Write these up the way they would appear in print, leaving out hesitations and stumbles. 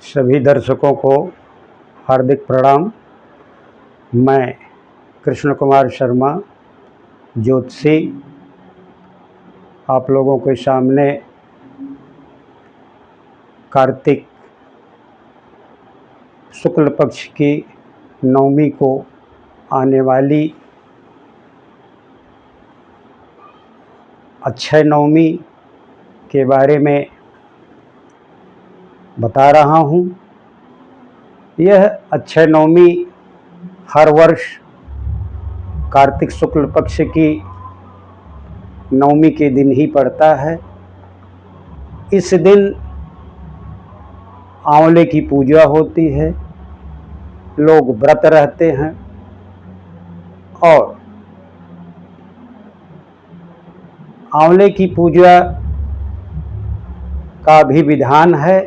सभी दर्शकों को हार्दिक प्रणाम। मैं कृष्ण कुमार शर्मा ज्योतिषी आप लोगों के सामने कार्तिक शुक्ल पक्ष की नवमी को आने वाली अक्षय नवमी के बारे में बता रहा हूँ। यह अक्षय नवमी हर वर्ष कार्तिक शुक्ल पक्ष की नवमी के दिन ही पड़ता है। इस दिन आंवले की पूजा होती है, लोग व्रत रहते हैं और आंवले की पूजा का भी विधान है।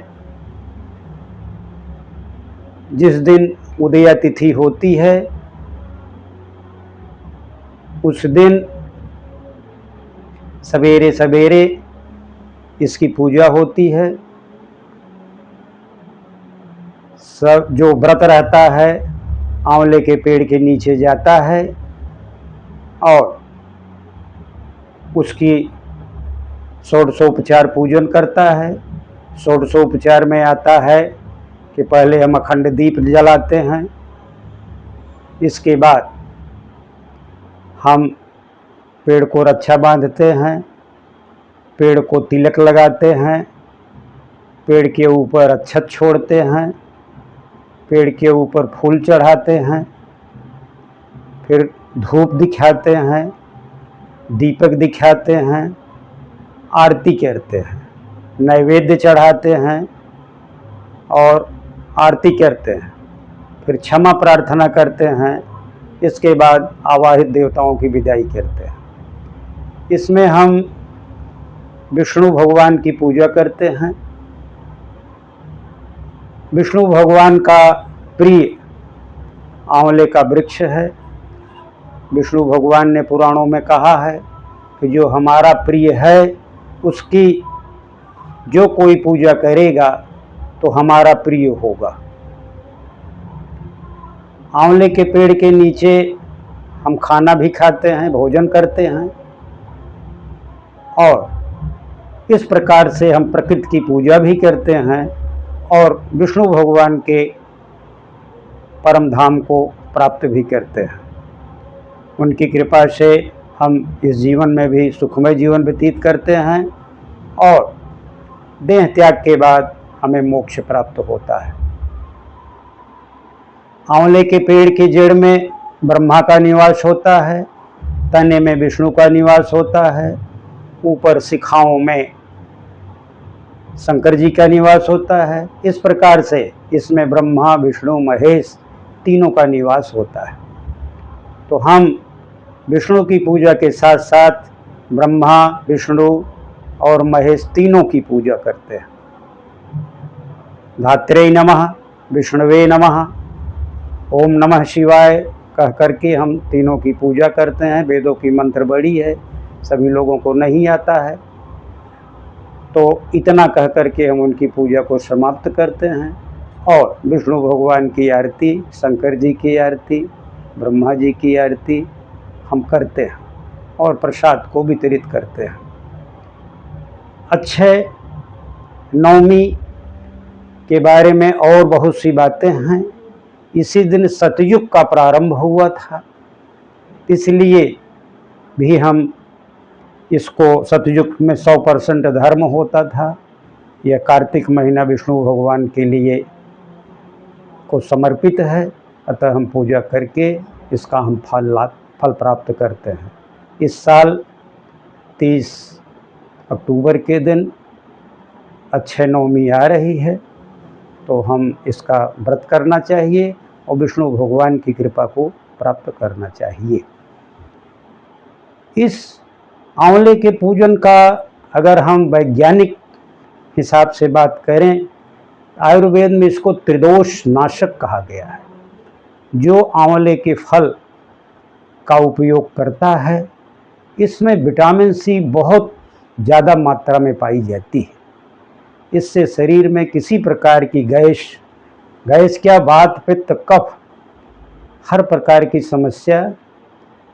जिस दिन उदया तिथि होती है उस दिन सवेरे सवेरे इसकी पूजा होती है। सब जो व्रत रहता है आंवले के पेड़ के नीचे जाता है और उसकी षोडशोपचार पूजन करता है। षोडशोपचार में आता है कि पहले हम अखंड दीप जलाते हैं, इसके बाद हम पेड़ को रक्षा बांधते हैं, पेड़ को तिलक लगाते हैं, पेड़ के ऊपर अक्षत छोड़ते हैं, पेड़ के ऊपर फूल चढ़ाते हैं, फिर धूप दिखाते हैं, दीपक दिखाते हैं, आरती करते हैं, नैवेद्य चढ़ाते हैं और आरती करते हैं, फिर क्षमा प्रार्थना करते हैं। इसके बाद आवाहित देवताओं की विदाई करते हैं। इसमें हम विष्णु भगवान की पूजा करते हैं। विष्णु भगवान का प्रिय आंवले का वृक्ष है। विष्णु भगवान ने पुराणों में कहा है कि जो हमारा प्रिय है उसकी जो कोई पूजा करेगा तो हमारा प्रिय होगा। आंवले के पेड़ के नीचे हम खाना भी खाते हैं, भोजन करते हैं और इस प्रकार से हम प्रकृति की पूजा भी करते हैं और विष्णु भगवान के परम धाम को प्राप्त भी करते हैं। उनकी कृपा से हम इस जीवन में भी सुखमय जीवन व्यतीत करते हैं और देह त्याग के बाद हमें मोक्ष प्राप्त होता है। आंवले के पेड़ की जड़ में ब्रह्मा का निवास होता है, तने में विष्णु का निवास होता है, ऊपर शिखाओं में शंकर जी का निवास होता है। इस प्रकार से इसमें ब्रह्मा विष्णु महेश तीनों का निवास होता है। तो हम विष्णु की पूजा के साथ साथ ब्रह्मा विष्णु और महेश तीनों की पूजा करते हैं। धात्रे नमः, विष्णुवे नमः, ओम नमः शिवाय कह करके हम तीनों की पूजा करते हैं। वेदों की मंत्र बड़ी है, सभी लोगों को नहीं आता है, तो इतना कह करके हम उनकी पूजा को समाप्त करते हैं और विष्णु भगवान की आरती, शंकर जी की आरती, ब्रह्मा जी की आरती हम करते हैं और प्रसाद को वितरित करते हैं। अक्षय नवमी के बारे में और बहुत सी बातें हैं। इसी दिन सतयुग का प्रारंभ हुआ था, इसलिए भी हम इसको सतयुग में 100% धर्म होता था। यह कार्तिक महीना विष्णु भगवान के लिए को समर्पित है, अतः हम पूजा करके इसका हम फल प्राप्त करते हैं। इस साल 30 अक्टूबर के दिन अक्षय नवमी आ रही है, तो हम इसका व्रत करना चाहिए और विष्णु भगवान की कृपा को प्राप्त करना चाहिए। इस आंवले के पूजन का अगर हम वैज्ञानिक हिसाब से बात करें, आयुर्वेद में इसको त्रिदोष नाशक कहा गया है। जो आंवले के फल का उपयोग करता है इसमें विटामिन सी बहुत ज़्यादा मात्रा में पाई जाती है। इससे शरीर में किसी प्रकार की गैस क्या, वात पित्त कफ हर प्रकार की समस्या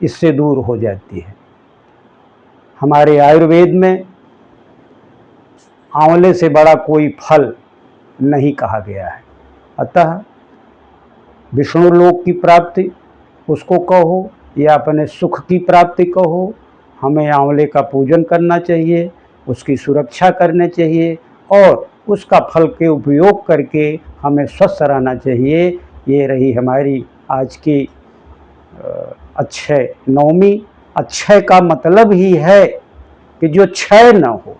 इससे दूर हो जाती है। हमारे आयुर्वेद में आंवले से बड़ा कोई फल नहीं कहा गया है। अतः विष्णु लोक की प्राप्ति उसको कहो या अपने सुख की प्राप्ति कहो, हमें आंवले का पूजन करना चाहिए, उसकी सुरक्षा करनी चाहिए और उसका फल के उपयोग करके हमें स्वस्थ रहना चाहिए। ये रही हमारी आज की अक्षय नवमी। अक्षय का मतलब ही है कि जो क्षय न हो,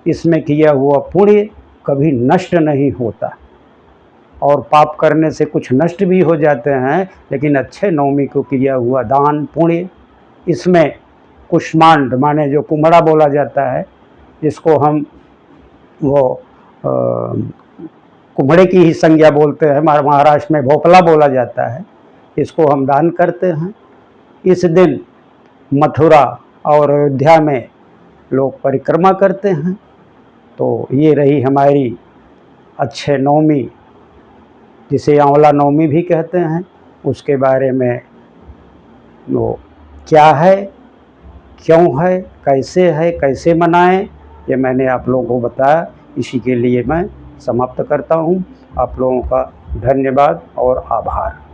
इसमें किया हुआ पुण्य कभी नष्ट नहीं होता और पाप करने से कुछ नष्ट भी हो जाते हैं, लेकिन अक्षय नवमी को किया हुआ दान पुण्य, इसमें कुष्मांड माने जो कुम्हड़ा बोला जाता है, जिसको हम वो कुम्हड़े की ही संज्ञा बोलते हैं, महाराष्ट्र में भोपला बोला जाता है, इसको हम दान करते हैं। इस दिन मथुरा और अयोध्या में लोग परिक्रमा करते हैं। तो ये रही हमारी अक्षय नवमी, जिसे आंवला नवमी भी कहते हैं। उसके बारे में वो क्या है, क्यों है, कैसे मनाएं, ये मैंने आप लोगों को बताया। इसी के लिए मैं समाप्त करता हूँ। आप लोगों का धन्यवाद और आभार।